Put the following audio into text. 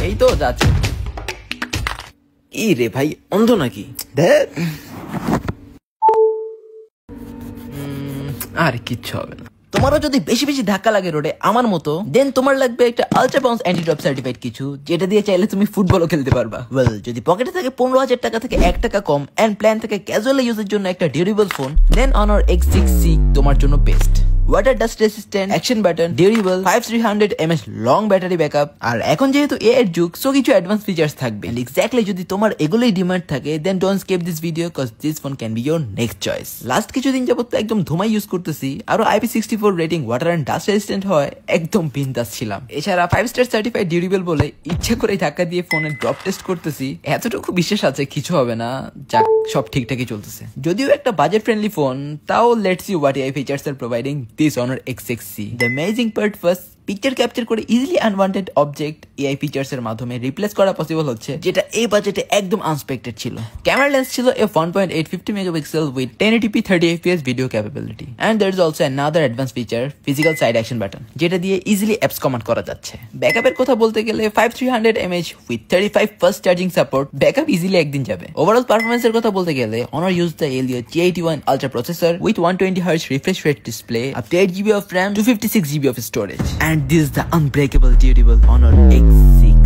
এই তো যাচ্ছে। রে ভাই অন্ধ নাকি? আর কিচ্ছু হবে না। তোমারও যদি বেশি বেশি ধাক্কা লাগে রোডে আমার মতো, দেন তোমার লাগবে একটা ultra bounce anti drop certified কিছু, যেটা দিয়ে চাইলে তুমি ফুটবলও খেলতে পারবা। ওয়েল, যদি পকেটে থাকে 15,000 টাকা থেকে 1 টাকা কম এন্ড প্ল্যান থেকে ক্যাজুয়াল ইউজের জন্য একটা ডিউরেবল ফোন, দেন Honor X6C তোমার জন্য best. Water dust resistant, action button, durable, 5300 mAh long battery backup, আর এখন যেহেতু এ এর যুগ সো কিছু অ্যাডভান্স ফিচার্স থাকবে। এন্ড এক্স্যাক্টলি যদি তোমার এগুলোই ডিমান্ড থাকে, then don't skip this video cause this phone can be your next choice. Last কিছুদিন যাবত তো একদম ধুমাই ইউজ করতেছি, আরো IP64 rating, water and dust resistant হয়, একদম বিন্দাস ছিলাম। এছাড়া 5 স্টার সার্টিফাইড ডিউরেবল বলে ইচ্ছা করে ধাক্কা দিয়ে ফোনের ড্রপ টেস্ট করতেছি, এতটুকু বিশ্বাস আছে কিছু হবে না, যাক সব ঠিকঠাকই চলতেছে। যদিও একটা বাজেট ফ্রেন্ডলি ফোন, তাও let's see what AI features are providing this Honor X6C। The amazing part first, picture capture করে easily unwanted object AI features এর মাধ্যমে রিপ্লেস করা পসিবল হচ্ছে, যেটা এই বাজেটে একদম আনএক্সপেক্টেড ছিল। ক্যামেরা লেন্স ছিল f1.850 megapixel with 1080p 30fps video capability, and there is also another advance feature, physical side action button, যেটা দিয়ে ইজিলি অ্যাপস কমান্ড করা যাচ্ছে। ব্যাকআপের কথা বলতে গেলে 5300 mAh with 35 fast charging support, backup easily একদিন যাবে। ওভারঅল পারফরমেন্সের কথা বলতে গেলে Honor used the Helio G81 Ultra processor with 120Hz refresh rate display, up to 8GB of RAM, 256GB of storage, and this is the unbreakable durable Honor X6